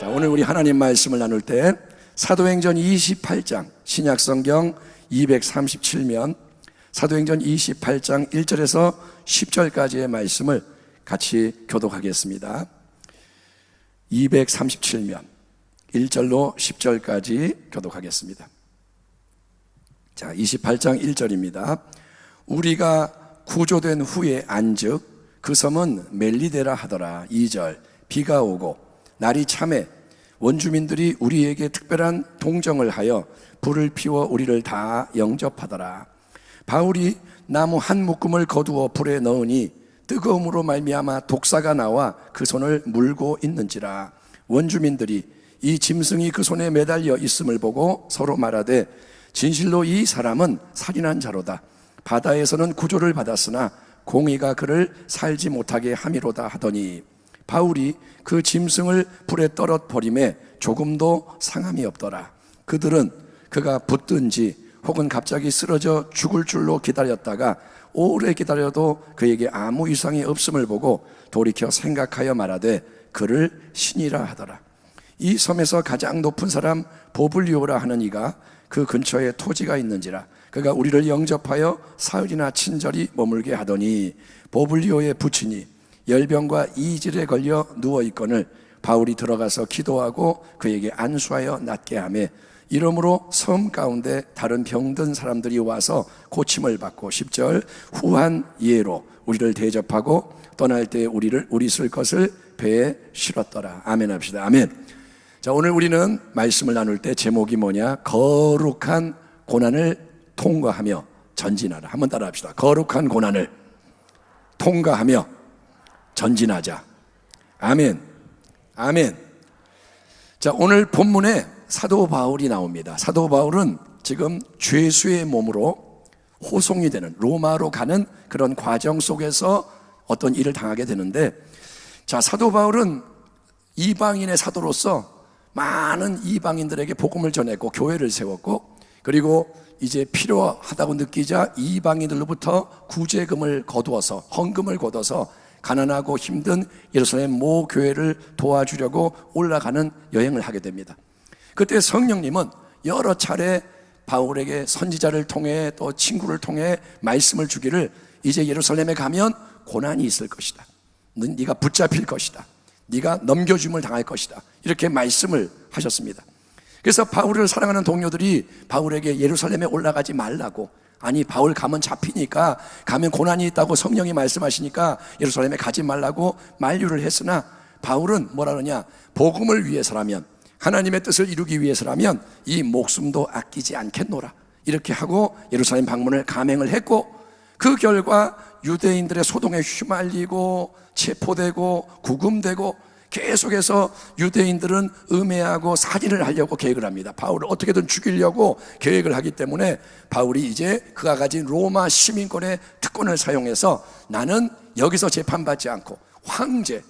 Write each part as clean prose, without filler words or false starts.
자, 오늘 우리 하나님 말씀을 나눌 때 사도행전 28장 신약성경 237면 사도행전 28장 1절에서 10절까지의 말씀을 같이 교독하겠습니다. 237면 1절로 10절까지 교독하겠습니다. 자, 28장 1절입니다. 우리가 구조된 후에 안즉 그 섬은 멜리데라 하더라. 2절 비가 오고 날이 참해 원주민들이 우리에게 특별한 동정을 하여 불을 피워 우리를 다 영접하더라. 바울이 나무 한 묶음을 거두어 불에 넣으니 뜨거움으로 말미암아 독사가 나와 그 손을 물고 있는지라. 원주민들이 이 짐승이 그 손에 매달려 있음을 보고 서로 말하되 진실로 이 사람은 살인한 자로다. 바다에서는 구조를 받았으나 공의가 그를 살지 못하게 함이로다 하더니 바울이 그 짐승을 불에 떨어버림에 조금도 상함이 없더라. 그들은 그가 붙든지 혹은 갑자기 쓰러져 죽을 줄로 기다렸다가 오래 기다려도 그에게 아무 이상이 없음을 보고 돌이켜 생각하여 말하되 그를 신이라 하더라. 이 섬에서 가장 높은 사람 보블리오라 하는 이가 그 근처에 토지가 있는지라. 그가 우리를 영접하여 사흘이나 친절히 머물게 하더니 보블리오의 부친이 열병과 이질에 걸려 누워있거늘 바울이 들어가서 기도하고 그에게 안수하여 낫게 하며 이러므로 섬 가운데 다른 병든 사람들이 와서 고침을 받고 10절 후한 예로 우리를 대접하고 떠날 때 우리 쓸 것을 배에 실었더라. 아멘 합시다. 아멘. 자, 오늘 우리는 말씀을 나눌 때 제목이 뭐냐? 거룩한 고난을 통과하며 전진하라. 한번 따라 합시다. 거룩한 고난을 통과하며 전진하자. 아멘. 아멘. 자, 오늘 본문에 사도 바울이 나옵니다. 사도 바울은 지금 죄수의 몸으로 호송이 되는 로마로 가는 그런 과정 속에서 어떤 일을 당하게 되는데, 자, 사도 바울은 이방인의 사도로서 많은 이방인들에게 복음을 전했고 교회를 세웠고, 그리고 이제 필요하다고 느끼자 이방인들로부터 구제금을 거두어서 헌금을 거둬서 가난하고 힘든 예루살렘 모 교회를 도와주려고 올라가는 여행을 하게 됩니다. 그때 성령님은 여러 차례 바울에게 선지자를 통해 또 친구를 통해 말씀을 주기를 이제 예루살렘에 가면 고난이 있을 것이다. 네가 붙잡힐 것이다. 네가 넘겨줌을 당할 것이다. 이렇게 말씀을 하셨습니다. 그래서 바울을 사랑하는 동료들이 바울에게 예루살렘에 올라가지 말라고, 아니 바울 가면 잡히니까, 가면 고난이 있다고 성령이 말씀하시니까 예루살렘에 가지 말라고 만류를 했으나 바울은 뭐라 그러냐? 복음을 위해서라면, 하나님의 뜻을 이루기 위해서라면 이 목숨도 아끼지 않겠노라. 이렇게 하고 예루살렘 방문을 감행을 했고, 그 결과 유대인들의 소동에 휘말리고 체포되고 구금되고 계속해서 유대인들은 음해하고 살인을 하려고 계획을 합니다. 바울을 어떻게든 죽이려고 계획을 하기 때문에 바울이 이제 그가 가진 로마 시민권의 특권을 사용해서 나는 여기서 재판받지 않고 황제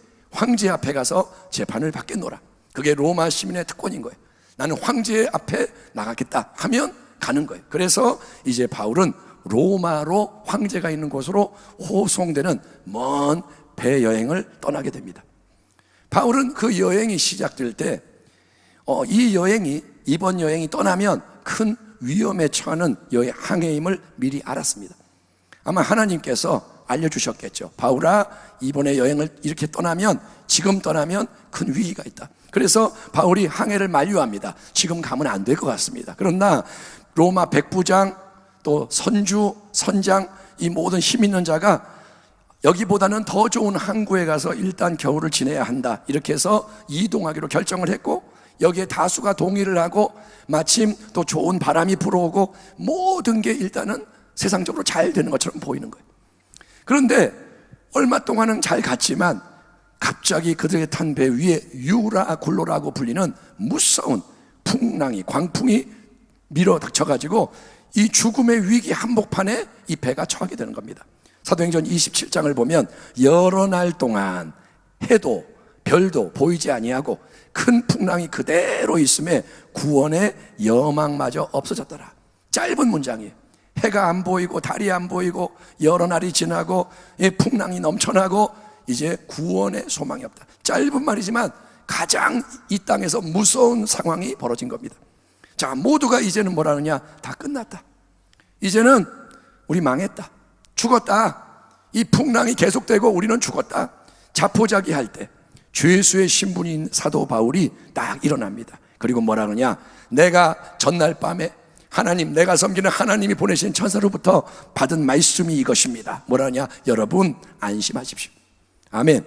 앞에 가서 재판을 받겠노라. 그게 로마 시민의 특권인 거예요. 나는 황제 앞에 나가겠다 하면 가는 거예요. 그래서 이제 바울은 로마로 황제가 있는 곳으로 호송되는 먼 배 여행을 떠나게 됩니다. 바울은 그 여행이 시작될 때 이번 여행이 떠나면 큰 위험에 처하는 항해임을 미리 알았습니다. 아마 하나님께서 알려주셨겠죠. 바울아, 이번에 여행을 이렇게 떠나면, 지금 떠나면 큰 위기가 있다. 그래서 바울이 항해를 만류합니다. 지금 가면 안 될 것 같습니다. 그러나 로마 백부장 또 선장 이 모든 힘 있는 자가 여기보다는 더 좋은 항구에 가서 일단 겨울을 지내야 한다, 이렇게 해서 이동하기로 결정을 했고, 여기에 다수가 동의를 하고 마침 또 좋은 바람이 불어오고 모든 게 일단은 세상적으로 잘 되는 것처럼 보이는 거예요. 그런데 얼마 동안은 잘 갔지만 갑자기 그들이 탄 배 위에 유라굴로라고 불리는 무서운 광풍이 밀어닥쳐가지고 이 죽음의 위기 한복판에 이 배가 처하게 되는 겁니다. 사도행전 27장을 보면 여러 날 동안 해도 별도 보이지 아니하고 큰 풍랑이 그대로 있음에 구원의 여망마저 없어졌더라. 짧은 문장이에요. 해가 안 보이고 달이 안 보이고 여러 날이 지나고 풍랑이 넘쳐나고 이제 구원의 소망이 없다. 짧은 말이지만 가장 이 땅에서 무서운 상황이 벌어진 겁니다. 자, 모두가 이제는 뭐라 하느냐? 다 끝났다. 이제는 우리 망했다. 죽었다. 이 풍랑이 계속되고 우리는 죽었다. 자포자기할 때 죄수의 신분인 사도 바울이 딱 일어납니다. 그리고 뭐라 하느냐? 내가 전날 밤에 하나님, 내가 섬기는 하나님이 보내신 천사로부터 받은 말씀이 이것입니다. 뭐라 하냐? 여러분 안심하십시오. 아멘.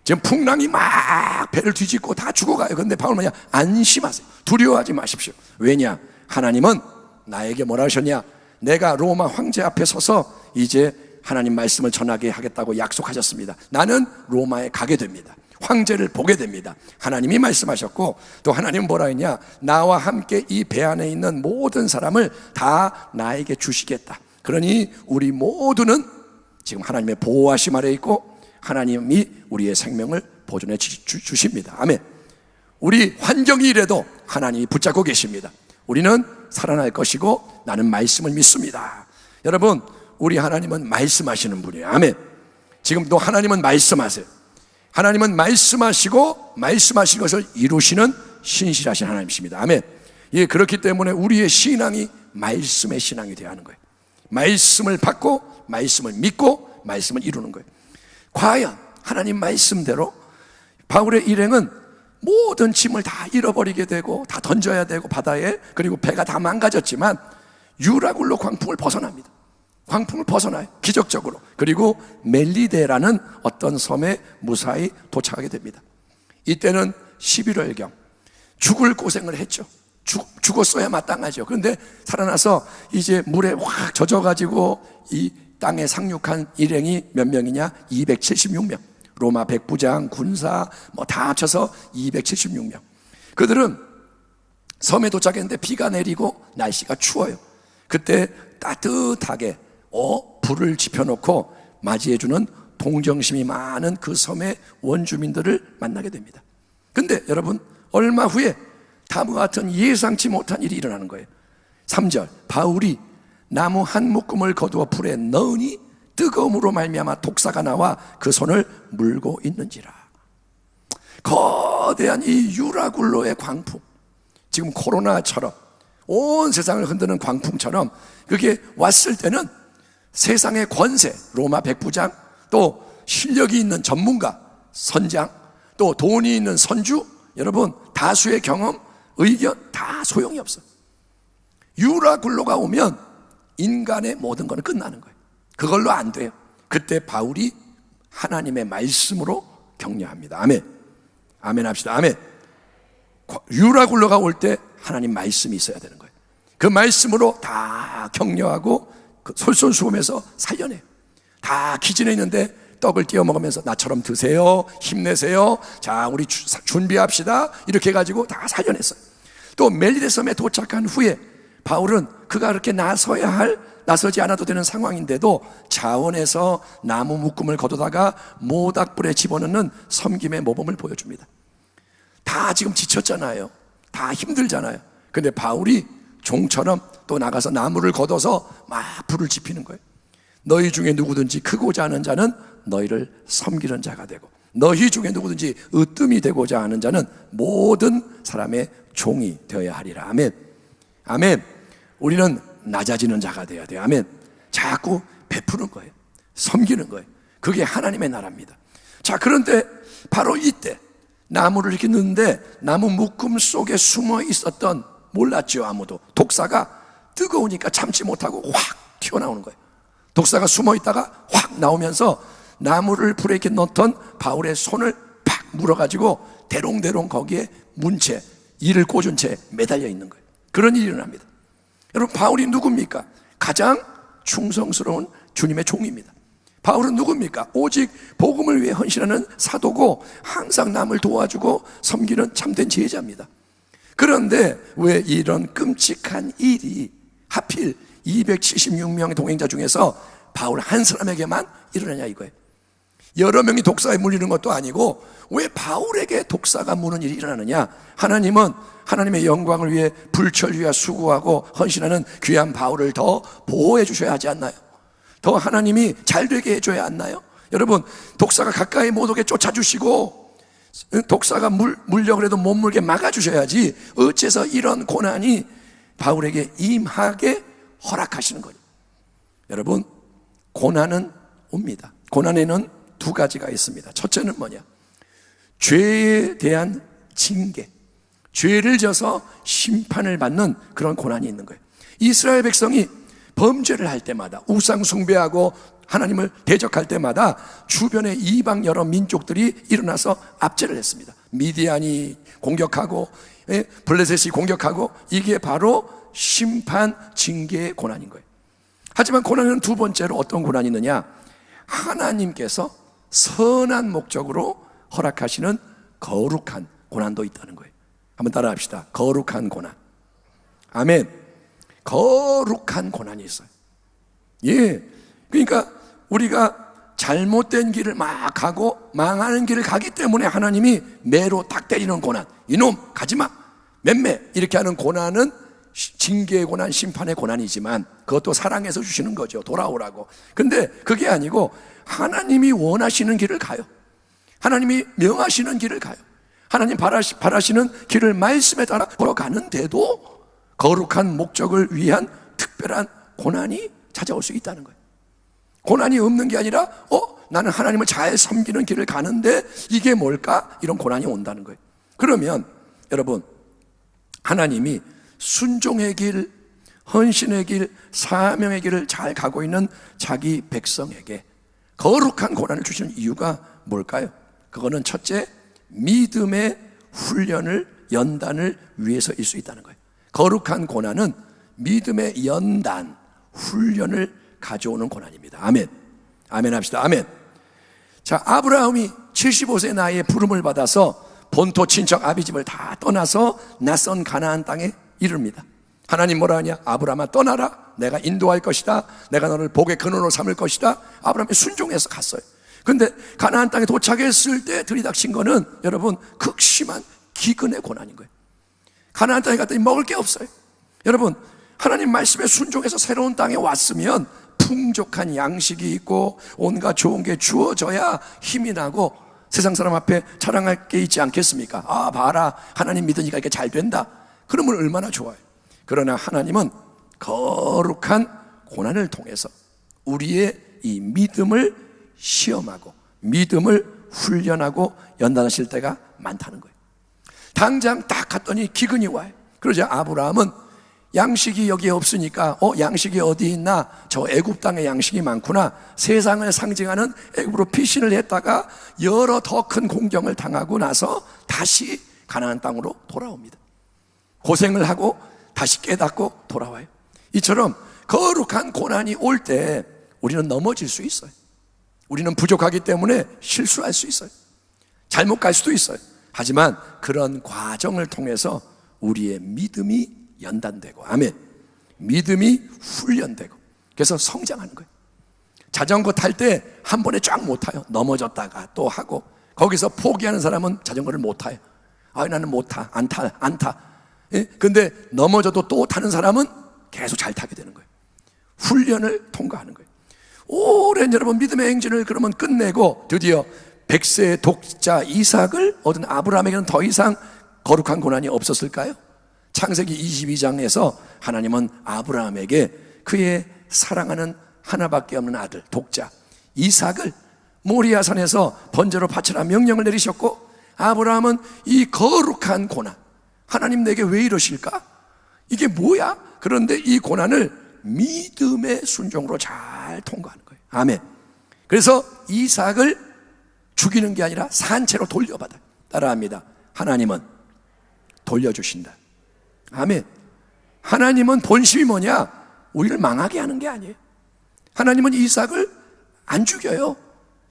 지금 풍랑이 막 배를 뒤집고 다 죽어가요. 그런데 바울은 뭐냐? 안심하세요. 두려워하지 마십시오. 왜냐? 하나님은 나에게 뭐라 하셨냐? 내가 로마 황제 앞에 서서 이제 하나님 말씀을 전하게 하겠다고 약속하셨습니다. 나는 로마에 가게 됩니다. 황제를 보게 됩니다. 하나님이 말씀하셨고, 또 하나님은 뭐라 했냐? 나와 함께 이 배 안에 있는 모든 사람을 다 나에게 주시겠다. 그러니 우리 모두는 지금 하나님의 보호하심 아래 있고 하나님이 우리의 생명을 보존해 주십니다. 아멘. 우리 환경이 이래도 하나님이 붙잡고 계십니다. 우리는 살아날 것이고 나는 말씀을 믿습니다. 여러분, 우리 하나님은 말씀하시는 분이에요. 아멘. 지금도 하나님은 말씀하세요. 하나님은 말씀하시고 말씀하신 것을 이루시는 신실하신 하나님이십니다. 아멘. 예, 그렇기 때문에 우리의 신앙이 말씀의 신앙이 되어야 하는 거예요. 말씀을 받고 말씀을 믿고 말씀을 이루는 거예요. 과연 하나님 말씀대로 바울의 일행은 모든 짐을 다 잃어버리게 되고 다 던져야 되고 바다에, 그리고 배가 다 망가졌지만 유라굴로 광풍을 벗어납니다. 광풍을 벗어나요, 기적적으로. 그리고 멜리데라는 어떤 섬에 무사히 도착하게 됩니다. 이때는 11월경 죽을 고생을 했죠. 죽었어야 마땅하죠. 그런데 살아나서 이제 물에 확 젖어가지고 이 땅에 상륙한 일행이 몇 명이냐? 276명. 로마 백부장, 군사 다 합쳐서 276명. 그들은 섬에 도착했는데 비가 내리고 날씨가 추워요. 그때 따뜻하게 불을 지펴놓고 맞이해주는 동정심이 많은 그 섬의 원주민들을 만나게 됩니다. 근데 여러분, 얼마 후에 다음과 같은 예상치 못한 일이 일어나는 거예요. 3절, 바울이 나무 한 묶음을 거두어 불에 넣으니 뜨거움으로 말미암아 독사가 나와 그 손을 물고 있는지라. 거대한 이 유라굴로의 광풍, 지금 코로나처럼 온 세상을 흔드는 광풍처럼 그게 왔을 때는 세상의 권세, 로마 백부장, 또 실력이 있는 전문가, 선장, 또 돈이 있는 선주, 여러분 다수의 경험, 의견 다 소용이 없어요. 유라굴로가 오면 인간의 모든 것은 끝나는 거예요. 그걸로 안 돼요. 그때 바울이 하나님의 말씀으로 격려합니다. 아멘. 아멘 합시다. 아멘. 유라굴로가 올 때 하나님 말씀이 있어야 되는 거예요. 그 말씀으로 다 격려하고 솔솔수범해서 살려내요. 다 기진해 있는데 떡을 띄워 먹으면서 나처럼 드세요, 힘내세요, 자 우리 준비합시다, 이렇게 해가지고 다 살려냈어요. 또 멜리데 섬에 도착한 후에 바울은 그가 그렇게 나서지 않아도 되는 상황인데도 자원에서 나무 묶음을 걷어다가 모닥불에 집어넣는 섬김의 모범을 보여줍니다. 다 지금 지쳤잖아요. 다 힘들잖아요. 근데 바울이 종처럼 또 나가서 나무를 걷어서 막 불을 지피는 거예요. 너희 중에 누구든지 크고자 하는 자는 너희를 섬기는 자가 되고, 너희 중에 누구든지 으뜸이 되고자 하는 자는 모든 사람의 종이 되어야 하리라. 아멘. 아멘. 우리는 낮아지는 자가 되어야 돼요. 아멘. 자꾸 베푸는 거예요. 섬기는 거예요. 그게 하나님의 나라입니다. 자, 그런데 바로 이때 나무를 이렇게 넣는데 나무 묶음 속에 숨어 있었던, 몰랐죠 아무도, 독사가 뜨거우니까 참지 못하고 확 튀어나오는 거예요. 독사가 숨어 있다가 확 나오면서 나무를 불에 이렇게 넣던 바울의 손을 팍 물어가지고 대롱대롱 거기에 문 채, 이를 꽂은 채 매달려 있는 거예요. 그런 일이 일어납니다. 여러분, 바울이 누굽니까? 가장 충성스러운 주님의 종입니다. 바울은 누굽니까? 오직 복음을 위해 헌신하는 사도고 항상 남을 도와주고 섬기는 참된 제자입니다. 그런데 왜 이런 끔찍한 일이 하필 276명의 동행자 중에서 바울 한 사람에게만 일어나냐 이거예요. 여러 명이 독사에 물리는 것도 아니고 왜 바울에게 독사가 무는 일이 일어나느냐? 하나님은 하나님의 영광을 위해 불철주야 수고하고 헌신하는 귀한 바울을 더 보호해 주셔야 하지 않나요? 더 하나님이 잘 되게 해줘야 않나요? 여러분, 독사가 가까이 못 오게 쫓아주시고 독사가 물려고 해도 못 물게 막아주셔야지 어째서 이런 고난이 바울에게 임하게 허락하시는 거예요. 여러분, 고난은 옵니다. 고난에는 두 가지가 있습니다. 첫째는 뭐냐? 죄에 대한 징계, 죄를 져서 심판을 받는 그런 고난이 있는 거예요. 이스라엘 백성이 범죄를 할 때마다, 우상 숭배하고 하나님을 대적할 때마다 주변에 이방 여러 민족들이 일어나서 압제를 했습니다. 미디안이 공격하고 블레셋이 공격하고, 이게 바로 심판 징계의 고난인 거예요. 하지만 고난은 두 번째로 어떤 고난이 있느냐? 하나님께서 선한 목적으로 허락하시는 거룩한 고난도 있다는 거예요. 한번 따라 합시다. 거룩한 고난. 아멘. 거룩한 고난이 있어요. 예. 그러니까 우리가 잘못된 길을 막 가고 망하는 길을 가기 때문에 하나님이 매로 딱 때리는 고난, 이놈 가지마, 맴매, 이렇게 하는 고난은 징계의 고난, 심판의 고난이지만 그것도 사랑해서 주시는 거죠. 돌아오라고. 근데 그게 아니고 하나님이 원하시는 길을 가요. 하나님이 명하시는 길을 가요. 하나님 바라시는 길을 말씀에 따라 걸어가는데도 거룩한 목적을 위한 특별한 고난이 찾아올 수 있다는 거예요. 고난이 없는 게 아니라 나는 하나님을 잘 섬기는 길을 가는데 이게 뭘까? 이런 고난이 온다는 거예요. 그러면 여러분, 하나님이 순종의 길, 헌신의 길, 사명의 길을 잘 가고 있는 자기 백성에게 거룩한 고난을 주시는 이유가 뭘까요? 그거는 첫째, 믿음의 훈련을, 연단을 위해서일 수 있다는 거예요. 거룩한 고난은 믿음의 연단, 훈련을 가져오는 고난입니다. 아멘. 아멘 합시다. 아멘. 자, 아브라함이 75세 나이에 부름을 받아서 본토 친척 아비집을 다 떠나서 낯선 가나안 땅에 이릅니다. 하나님 뭐라 하냐? 아브라함아, 떠나라. 내가 인도할 것이다. 내가 너를 복의 근원으로 삼을 것이다. 아브라함이 순종해서 갔어요. 근데 가나안 땅에 도착했을 때 들이닥친 거는 여러분, 극심한 기근의 고난인 거예요. 가나안 땅에 갔더니 먹을 게 없어요. 여러분, 하나님 말씀에 순종해서 새로운 땅에 왔으면 풍족한 양식이 있고 온갖 좋은 게 주어져야 힘이 나고 세상 사람 앞에 자랑할 게 있지 않겠습니까? 아, 봐라, 하나님 믿으니까 이게 잘 된다. 그러면 얼마나 좋아요. 그러나 하나님은 거룩한 고난을 통해서 우리의 이 믿음을 시험하고 믿음을 훈련하고 연단하실 때가 많다는 거예요. 당장 딱 갔더니 기근이 와요. 그러자 아브라함은 양식이 여기에 없으니까 양식이 어디 있나? 저 애굽 땅에 양식이 많구나. 세상을 상징하는 애굽으로 피신을 했다가 여러 더 큰 공경을 당하고 나서 다시 가나안 땅으로 돌아옵니다. 고생을 하고 다시 깨닫고 돌아와요. 이처럼 거룩한 고난이 올 때 우리는 넘어질 수 있어요. 우리는 부족하기 때문에 실수할 수 있어요. 잘못 갈 수도 있어요. 하지만 그런 과정을 통해서 우리의 믿음이 연단되고, 아멘, 믿음이 훈련되고, 그래서 성장하는 거예요. 자전거 탈 때 한 번에 쫙 못 타요. 넘어졌다가 또 하고. 거기서 포기하는 사람은 자전거를 못 타요. 나는 못 타, 안 타. 예? 근데 넘어져도 또 타는 사람은 계속 잘 타게 되는 거예요. 훈련을 통과하는 거예요. 오랜 여러분 믿음의 행진을 그러면 끝내고 드디어 100세의 독자 이삭을 얻은 아브라함에게는 더 이상 거룩한 고난이 없었을까요? 창세기 22장에서 하나님은 아브라함에게 그의 사랑하는 하나밖에 없는 아들, 독자 이삭을 모리아산에서 번제로 바치라 명령을 내리셨고, 아브라함은 이 거룩한 고난, 하나님 내게 왜 이러실까? 이게 뭐야? 그런데 이 고난을 믿음의 순종으로 잘 통과하는 거예요. 아멘. 그래서 이삭을 죽이는 게 아니라 산채로 돌려받아요. 따라합니다. 하나님은 돌려주신다. 아멘. 하나님은 본심이 뭐냐? 우리를 망하게 하는 게 아니에요. 하나님은 이삭을 안 죽여요.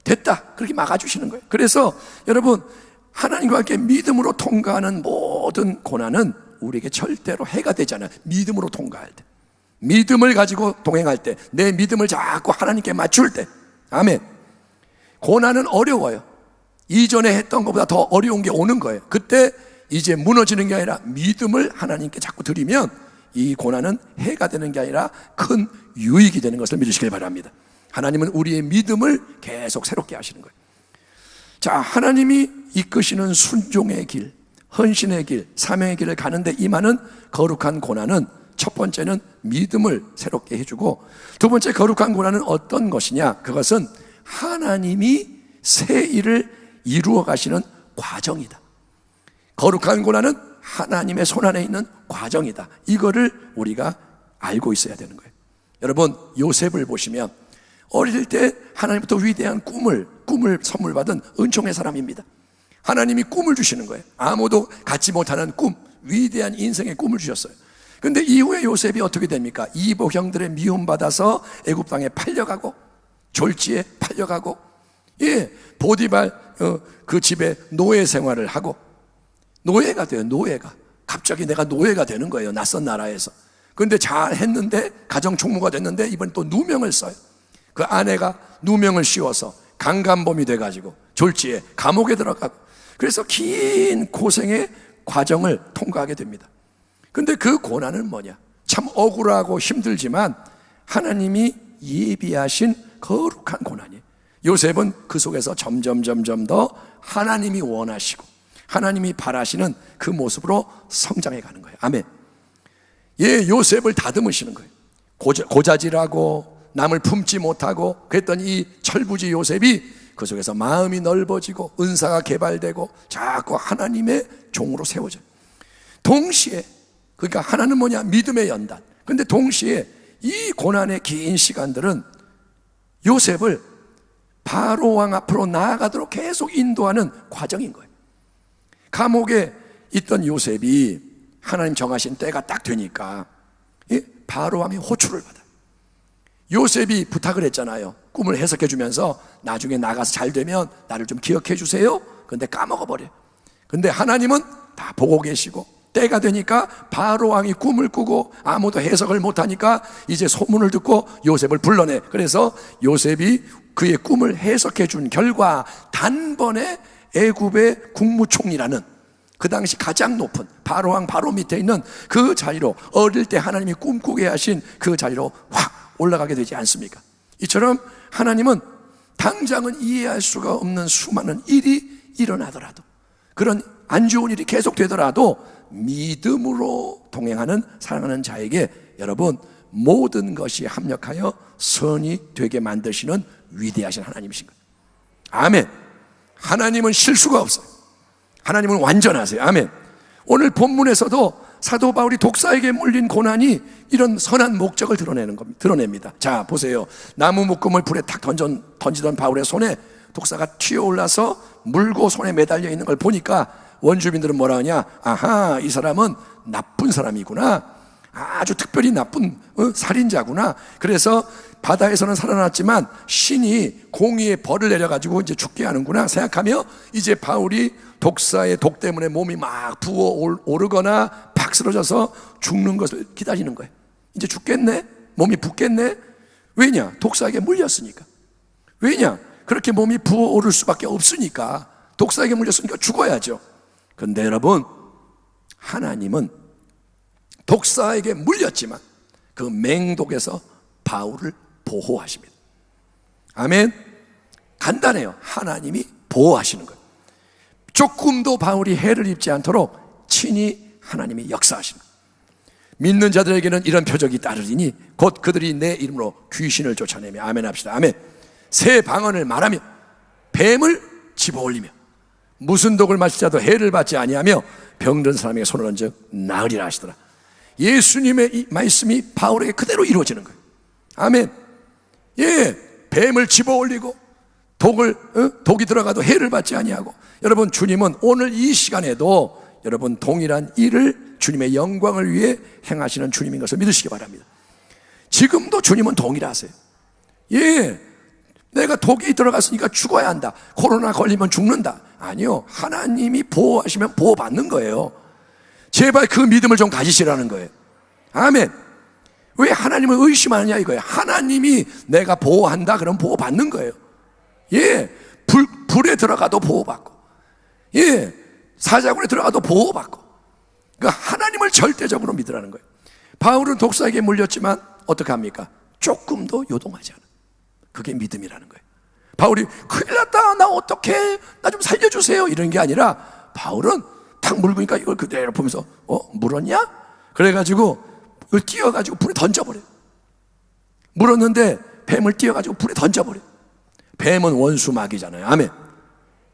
됐다, 그렇게 막아주시는 거예요. 그래서 여러분, 하나님과 함께 믿음으로 통과하는 모든 고난은 우리에게 절대로 해가 되지 않아요. 믿음으로 통과할 때, 믿음을 가지고 동행할 때, 내 믿음을 자꾸 하나님께 맞출 때. 아멘. 고난은 어려워요. 이전에 했던 것보다 더 어려운 게 오는 거예요. 그때 이제 무너지는 게 아니라 믿음을 하나님께 자꾸 드리면 이 고난은 해가 되는 게 아니라 큰 유익이 되는 것을 믿으시길 바랍니다. 하나님은 우리의 믿음을 계속 새롭게 하시는 거예요. 자, 하나님이 이끄시는 순종의 길, 헌신의 길, 사명의 길을 가는데 임하는 거룩한 고난은 첫 번째는 믿음을 새롭게 해주고, 두 번째 거룩한 고난은 어떤 것이냐? 그것은 하나님이 새 일을 이루어 가시는 과정이다. 거룩한 고난은 하나님의 손안에 있는 과정이다. 이거를 우리가 알고 있어야 되는 거예요. 여러분, 요셉을 보시면 어릴 때 하나님부터 위대한 꿈을 선물 받은 은총의 사람입니다. 하나님이 꿈을 주시는 거예요. 아무도 갖지 못하는 꿈, 위대한 인생의 꿈을 주셨어요. 그런데 이후에 요셉이 어떻게 됩니까? 이복 형들의 미움받아서 애굽 땅에 팔려가고, 졸지에 팔려가고, 보디발 그 집에 노예 생활을 하고, 노예가 돼요. 노예가 갑자기 내가 노예가 되는 거예요. 낯선 나라에서. 그런데 잘 했는데, 가정 총무가 됐는데 이번 또 누명을 써요. 그 아내가 누명을 씌워서 강간범이 돼가지고 졸지에 감옥에 들어가고, 그래서 긴 고생의 과정을 통과하게 됩니다. 근데 그 고난은 뭐냐? 참 억울하고 힘들지만 하나님이 예비하신 거룩한 고난이에요. 요셉은 그 속에서 점점 더 하나님이 원하시고 하나님이 바라시는 그 모습으로 성장해 가는 거예요. 아멘. 요셉을 다듬으시는 거예요. 고자질하고 남을 품지 못하고 그랬던 이 철부지 요셉이 그 속에서 마음이 넓어지고 은사가 개발되고 자꾸 하나님의 종으로 세워져요. 동시에, 그러니까 하나는 뭐냐? 믿음의 연단. 근데 동시에 이 고난의 긴 시간들은 요셉을 바로 왕 앞으로 나아가도록 계속 인도하는 과정인 거예요. 감옥에 있던 요셉이 하나님 정하신 때가 딱 되니까 바로 왕의 호출을 받아요. 요셉이 부탁을 했잖아요. 꿈을 해석해 주면서 나중에 나가서 잘 되면 나를 좀 기억해 주세요. 근데 까먹어버려요. 근데 하나님은 다 보고 계시고, 때가 되니까 바로 왕이 꿈을 꾸고 아무도 해석을 못하니까 이제 소문을 듣고 요셉을 불러내. 그래서 요셉이 그의 꿈을 해석해 준 결과 단번에 애굽의 국무총리라는, 그 당시 가장 높은 바로왕 바로 밑에 있는 그 자리로, 어릴 때 하나님이 꿈꾸게 하신 그 자리로 확 올라가게 되지 않습니까? 이처럼 하나님은 당장은 이해할 수가 없는 수많은 일이 일어나더라도, 그런 안 좋은 일이 계속되더라도 믿음으로 동행하는 사랑하는 자에게 여러분 모든 것이 합력하여 선이 되게 만드시는 위대하신 하나님이신 거예요. 아멘. 하나님은 실수가 없어요. 하나님은 완전하세요. 아멘. 오늘 본문에서도 사도 바울이 독사에게 물린 고난이 이런 선한 목적을 드러냅니다. 자, 보세요. 나무 묶음을 불에 탁 던지던 바울의 손에 독사가 튀어올라서 물고 손에 매달려 있는 걸 보니까 원주민들은 뭐라 하냐? 아하, 이 사람은 나쁜 사람이구나. 아주 특별히 나쁜 살인자구나. 그래서 바다에서는 살아났지만 신이 공의의 벌을 내려가지고 이제 죽게 하는구나 생각하며 이제 바울이 독사의 독 때문에 몸이 막 부어오르거나 팍 쓰러져서 죽는 것을 기다리는 거예요. 이제 죽겠네? 몸이 붓겠네? 왜냐? 독사에게 물렸으니까. 왜냐? 그렇게 몸이 부어오를 수밖에 없으니까. 독사에게 물렸으니까 죽어야죠. 그런데 여러분, 하나님은 독사에게 물렸지만 그 맹독에서 바울을 보호하십니다. 아멘. 간단해요. 하나님이 보호하시는 거예요. 조금도 바울이 해를 입지 않도록 친히 하나님이 역사하시는 거예요. 믿는 자들에게는 이런 표적이 따르리니 곧 그들이 내 이름으로 귀신을 쫓아내며, 아멘 합시다. 아멘. 새 방언을 말하며 뱀을 집어올리며 무슨 독을 마실 자도 해를 받지 아니하며 병든 사람에게 손을 얹어 나으리라 하시더라. 예수님의 이 말씀이 바울에게 그대로 이루어지는 거예요. 아멘. 뱀을 집어올리고 독이 들어가도 해를 받지 아니하고, 여러분 주님은 오늘 이 시간에도 여러분 동일한 일을 주님의 영광을 위해 행하시는 주님인 것을 믿으시기 바랍니다. 지금도 주님은 동일하세요. 내가 독이 들어갔으니까 죽어야 한다, 코로나 걸리면 죽는다, 아니요. 하나님이 보호하시면 보호받는 거예요. 제발 그 믿음을 좀 가지시라는 거예요. 아멘. 왜 하나님을 의심하느냐 이거예요. 하나님이 내가 보호한다 그럼 보호받는 거예요. 불에 들어가도 보호받고, 사자굴에 들어가도 보호받고. 그러니까 하나님을 절대적으로 믿으라는 거예요. 바울은 독사에게 물렸지만 어떻게 합니까? 조금도 요동하지 않아. 그게 믿음이라는 거예요. 바울이 큰일 났다, 나 어떡해, 나 좀 살려주세요, 이런 게 아니라 바울은 탁 물으니까 이걸 그대로 보면서 물었냐? 그래가지고 이걸 띄어가지고 불에 던져버려. 물었는데 뱀을 띄어가지고 불에 던져버려. 뱀은 원수 마귀잖아요. 아멘.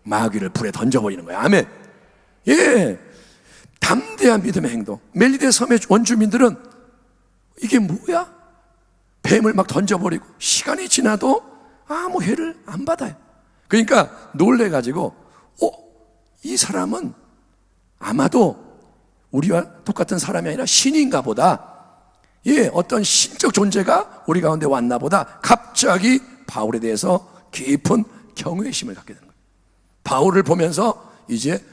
마귀를 불에 던져버리는 거예요. 아멘. 예, 담대한 믿음의 행동. 멜리데 섬의 원주민들은 이게 뭐야? 뱀을 막 던져버리고 시간이 지나도 아무 해를 안 받아요. 그러니까 놀래가지고 이 사람은 아마도 우리와 똑같은 사람이 아니라 신인가 보다. 예, 어떤 신적 존재가 우리 가운데 왔나 보다. 갑자기 바울에 대해서 깊은 경외심을 갖게 되는 거예요. 바울을 보면서 이제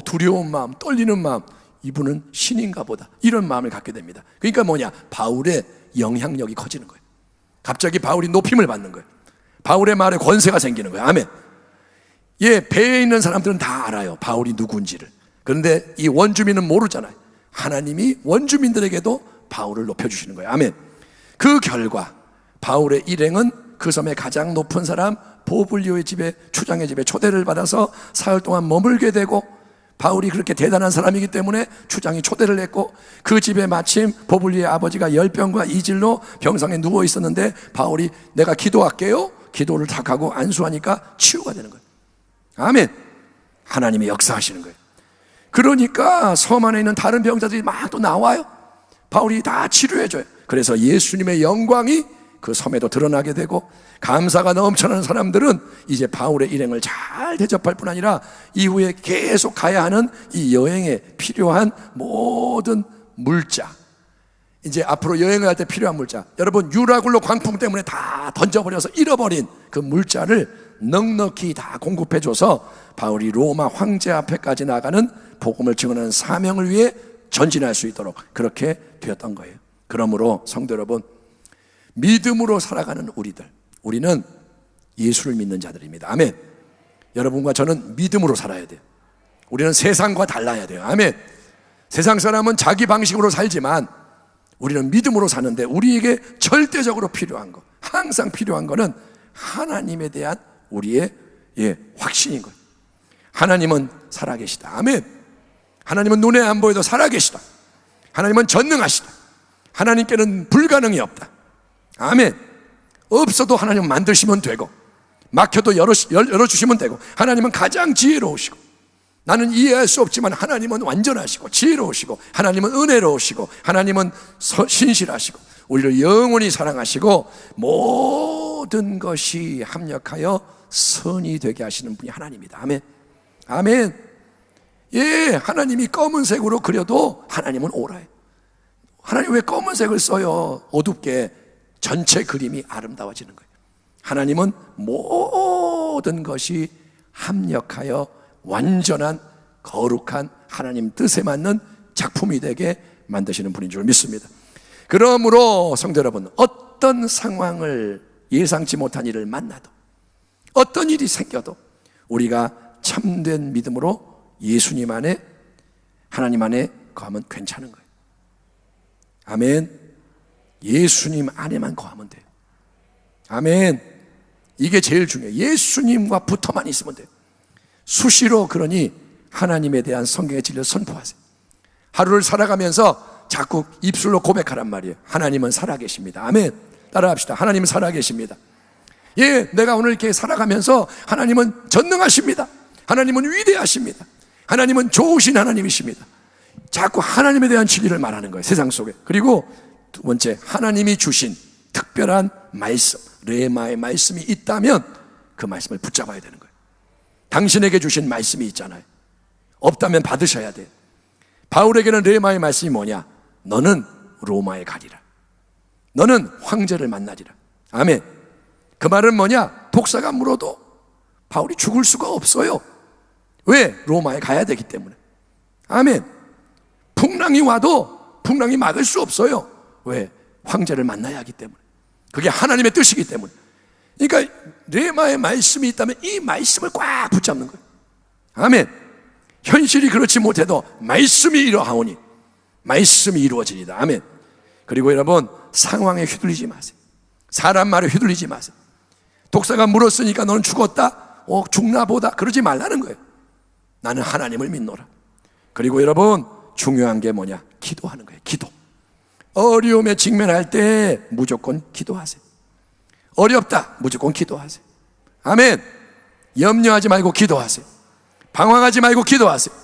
두려운 마음, 떨리는 마음, 이분은 신인가 보다, 이런 마음을 갖게 됩니다. 그러니까 뭐냐? 바울의 영향력이 커지는 거예요. 갑자기 바울이 높임을 받는 거예요. 바울의 말에 권세가 생기는 거예요. 아멘. 예, 배에 있는 사람들은 다 알아요, 바울이 누군지를. 그런데 이 원주민은 모르잖아요. 하나님이 원주민들에게도 바울을 높여주시는 거예요. 아멘. 그 결과 바울의 일행은 그 섬의 가장 높은 사람 보블리오의 집에, 추장의 집에 초대를 받아서 사흘 동안 머물게 되고, 바울이 그렇게 대단한 사람이기 때문에 추장이 초대를 했고, 그 집에 마침 보블리오의 아버지가 열병과 이질로 병상에 누워 있었는데 바울이 내가 기도할게요, 기도를 탁 하고 안수하니까 치유가 되는 거예요. 아멘. 하나님이 역사하시는 거예요. 그러니까 섬 안에 있는 다른 병자들이 막 또 나와요. 바울이 다 치료해줘요. 그래서 예수님의 영광이 그 섬에도 드러나게 되고, 감사가 넘쳐나는 사람들은 이제 바울의 일행을 잘 대접할 뿐 아니라 이후에 계속 가야 하는 이 여행에 필요한 모든 물자, 이제 앞으로 여행을 할 때 필요한 물자, 여러분 유라굴로 광풍 때문에 다 던져버려서 잃어버린 그 물자를 넉넉히 다 공급해줘서 바울이 로마 황제 앞에까지 나가는 복음을 증언하는 사명을 위해 전진할 수 있도록 그렇게 되었던 거예요. 그러므로 성도 여러분, 믿음으로 살아가는 우리는 예수를 믿는 자들입니다. 아멘. 여러분과 저는 믿음으로 살아야 돼요. 우리는 세상과 달라야 돼요. 아멘. 세상 사람은 자기 방식으로 살지만 우리는 믿음으로 사는데, 우리에게 절대적으로 필요한 거, 항상 필요한 거는 하나님에 대한 우리의 확신인 거예요. 하나님은 살아계시다. 아멘. 하나님은 눈에 안 보여도 살아계시다. 하나님은 전능하시다. 하나님께는 불가능이 없다. 아멘. 없어도 하나님은 만드시면 되고, 막혀도 열어주시면 되고, 하나님은 가장 지혜로우시고, 나는 이해할 수 없지만 하나님은 완전하시고 지혜로우시고, 하나님은 은혜로우시고, 하나님은 신실하시고, 우리를 영원히 사랑하시고 모든 것이 합력하여 선이 되게 하시는 분이 하나님이다. 아멘. 아멘. 예, 하나님이 검은색으로 그려도 하나님은 오라해. 하나님 왜 검은색을 써요? 어둡게. 전체 그림이 아름다워지는 거예요. 하나님은 모든 것이 합력하여 완전한 거룩한 하나님 뜻에 맞는 작품이 되게 만드시는 분인 줄 믿습니다. 그러므로 성도 여러분, 어떤 상황을, 예상치 못한 일을 만나도, 어떤 일이 생겨도 우리가 참된 믿음으로 예수님 안에, 하나님 안에 거하면 괜찮은 거예요. 아멘. 예수님 안에만 거하면 돼요. 아멘. 이게 제일 중요해요. 예수님과 붙어만 있으면 돼요. 수시로 그러니 하나님에 대한 성경의 진리를 선포하세요. 하루를 살아가면서 자꾸 입술로 고백하란 말이에요. 하나님은 살아계십니다. 아멘. 따라합시다. 하나님은 살아계십니다. 예, 내가 오늘 이렇게 살아가면서 하나님은 전능하십니다. 하나님은 위대하십니다. 하나님은 좋으신 하나님이십니다. 자꾸 하나님에 대한 진리를 말하는 거예요, 세상 속에. 그리고 두 번째, 하나님이 주신 특별한 말씀, 레마의 말씀이 있다면 그 말씀을 붙잡아야 되는 거예요. 당신에게 주신 말씀이 있잖아요. 없다면 받으셔야 돼요. 바울에게는 레마의 말씀이 뭐냐? 너는 로마에 가리라. 너는 황제를 만나리라. 아멘. 그 말은 뭐냐? 독사가 물어도 바울이 죽을 수가 없어요. 왜? 로마에 가야 되기 때문에. 아멘. 풍랑이 와도 풍랑이 막을 수 없어요. 왜? 황제를 만나야 하기 때문에. 그게 하나님의 뜻이기 때문에. 그러니까 레마의 말씀이 있다면 이 말씀을 꽉 붙잡는 거예요. 아멘. 현실이 그렇지 못해도 말씀이 이러하오니 말씀이 이루어지리다. 아멘. 그리고 여러분, 상황에 휘둘리지 마세요. 사람 말에 휘둘리지 마세요. 독사가 물었으니까 너는 죽었다? 죽나 보다. 그러지 말라는 거예요. 나는 하나님을 믿노라. 그리고 여러분, 중요한 게 뭐냐? 기도하는 거예요. 기도. 어려움에 직면할 때 무조건 기도하세요. 어렵다, 무조건 기도하세요. 아멘. 염려하지 말고 기도하세요. 방황하지 말고 기도하세요.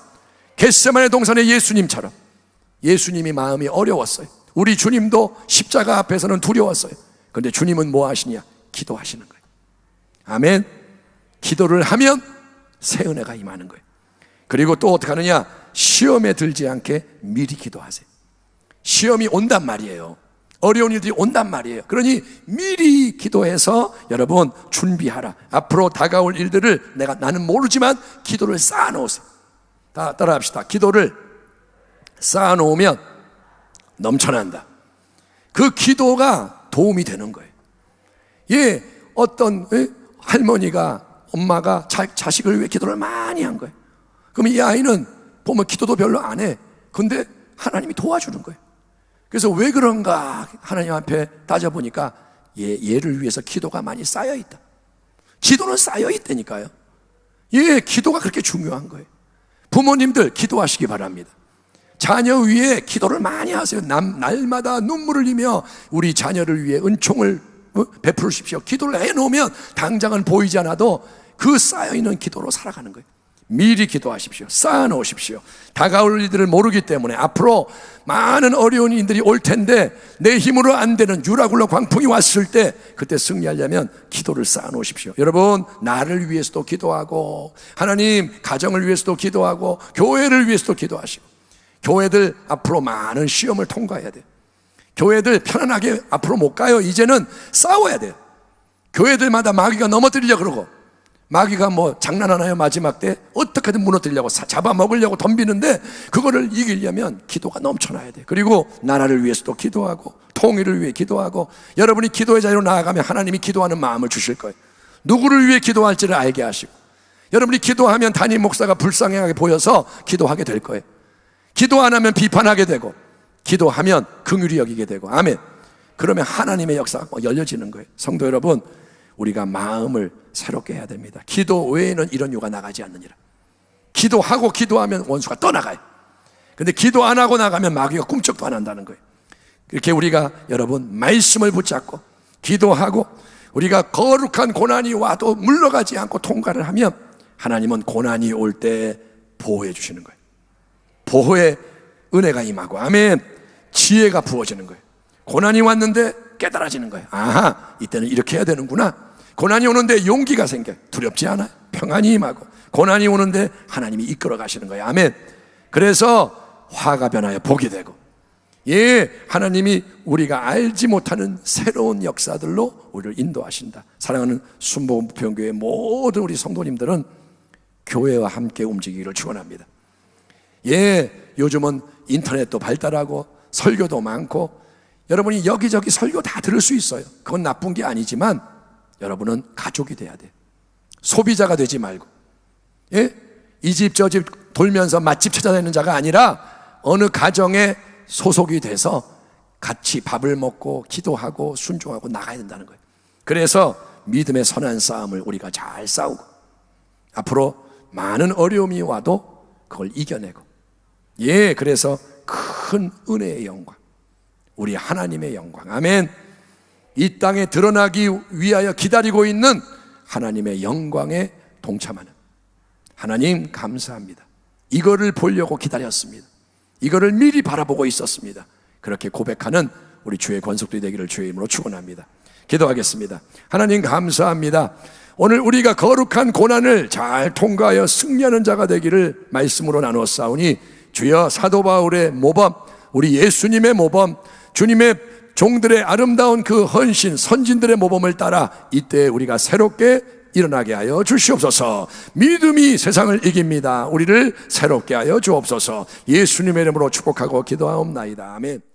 겟세마네 동산의 예수님처럼. 예수님이 마음이 어려웠어요. 우리 주님도 십자가 앞에서는 두려웠어요. 그런데 주님은 뭐 하시냐? 기도하시는 거예요. 아멘. 기도를 하면 새 은혜가 임하는 거예요. 그리고 또 어떻게 하느냐? 시험에 들지 않게 미리 기도하세요. 시험이 온단 말이에요. 어려운 일들이 온단 말이에요. 그러니 미리 기도해서 여러분 준비하라. 앞으로 다가올 일들을 나는 모르지만 기도를 쌓아놓으세요. 다 따라합시다. 기도를 쌓아놓으면 넘쳐난다. 그 기도가 도움이 되는 거예요. 어떤 할머니가, 엄마가 자식을 위해 기도를 많이 한 거예요. 그럼 이 아이는 보면 기도도 별로 안 해. 근데 하나님이 도와주는 거예요. 그래서 왜 그런가 하나님 앞에 따져보니까 얘를 위해서 기도가 많이 쌓여있다. 기도는 쌓여있다니까요. 기도가 그렇게 중요한 거예요. 부모님들 기도하시기 바랍니다. 자녀 위에 기도를 많이 하세요. 날마다 눈물을 흘리며 우리 자녀를 위해 은총을 베풀으십시오. 기도를 해놓으면 당장은 보이지 않아도 그 쌓여있는 기도로 살아가는 거예요. 미리 기도하십시오. 쌓아놓으십시오. 다가올 일들을 모르기 때문에 앞으로 많은 어려운 일들이 올 텐데 내 힘으로 안 되는 유라굴로 광풍이 왔을 때 그때 승리하려면 기도를 쌓아놓으십시오. 여러분, 나를 위해서도 기도하고 하나님 가정을 위해서도 기도하고 교회를 위해서도 기도하시고, 교회들 앞으로 많은 시험을 통과해야 돼요. 교회들 편안하게 앞으로 못 가요. 이제는 싸워야 돼요. 교회들마다 마귀가 넘어뜨리려고 그러고, 마귀가 뭐 장난하나요? 마지막 때 어떻게든 무너뜨리려고 잡아먹으려고 덤비는데 그거를 이기려면 기도가 넘쳐나야 돼. 그리고 나라를 위해서도 기도하고 통일을 위해 기도하고, 여러분이 기도의 자리로 나아가면 하나님이 기도하는 마음을 주실 거예요. 누구를 위해 기도할지를 알게 하시고, 여러분이 기도하면 담임 목사가 불쌍하게 보여서 기도하게 될 거예요. 기도 안 하면 비판하게 되고, 기도하면 긍휼히 여기게 되고. 아멘. 그러면 하나님의 역사가 열려지는 거예요. 성도 여러분, 우리가 마음을 새롭게 해야 됩니다. 기도 외에는 이런 유가 나가지 않느니라. 기도하고 기도하면 원수가 떠나가요. 근데 기도 안 하고 나가면 마귀가 꿈쩍도 안 한다는 거예요. 그렇게 우리가 여러분 말씀을 붙잡고 기도하고 우리가 거룩한 고난이 와도 물러가지 않고 통과를 하면 하나님은 고난이 올 때 보호해 주시는 거예요. 보호의 은혜가 임하고, 아멘. 지혜가 부어지는 거예요. 고난이 왔는데 깨달아지는 거예요. 아하, 이때는 이렇게 해야 되는구나. 고난이 오는데 용기가 생겨요. 두렵지 않아요. 평안이 임하고, 고난이 오는데 하나님이 이끌어 가시는 거예요. 아멘. 그래서 화가 변하여 복이 되고, 하나님이 우리가 알지 못하는 새로운 역사들로 우리를 인도하신다. 사랑하는 순복음 부평교회 모든 우리 성도님들은 교회와 함께 움직이기를 축원합니다. 요즘은 인터넷도 발달하고 설교도 많고, 여러분이 여기저기 설교 다 들을 수 있어요. 그건 나쁜 게 아니지만 여러분은 가족이 돼야 돼요. 소비자가 되지 말고, 이 집 저 집 돌면서 맛집 찾아다니는 자가 아니라 어느 가정에 소속이 돼서 같이 밥을 먹고 기도하고 순종하고 나가야 된다는 거예요. 그래서 믿음의 선한 싸움을 우리가 잘 싸우고, 앞으로 많은 어려움이 와도 그걸 이겨내고, 그래서 큰 은혜의 영광, 우리 하나님의 영광, 아멘. 이 땅에 드러나기 위하여 기다리고 있는 하나님의 영광에 동참하는 하나님 감사합니다. 이거를 보려고 기다렸습니다. 이거를 미리 바라보고 있었습니다. 그렇게 고백하는 우리 주의 권속들이 되기를 주의 이름으로 축원합니다. 기도하겠습니다. 하나님 감사합니다. 오늘 우리가 거룩한 고난을 잘 통과하여 승리하는 자가 되기를 말씀으로 나누었사오니, 주여 사도 바울의 모범, 우리 예수님의 모범, 주님의 종들의 아름다운 그 헌신, 선진들의 모범을 따라 이때 우리가 새롭게 일어나게 하여 주시옵소서. 믿음이 세상을 이깁니다. 우리를 새롭게 하여 주옵소서. 예수님의 이름으로 축복하고 기도하옵나이다. 아멘.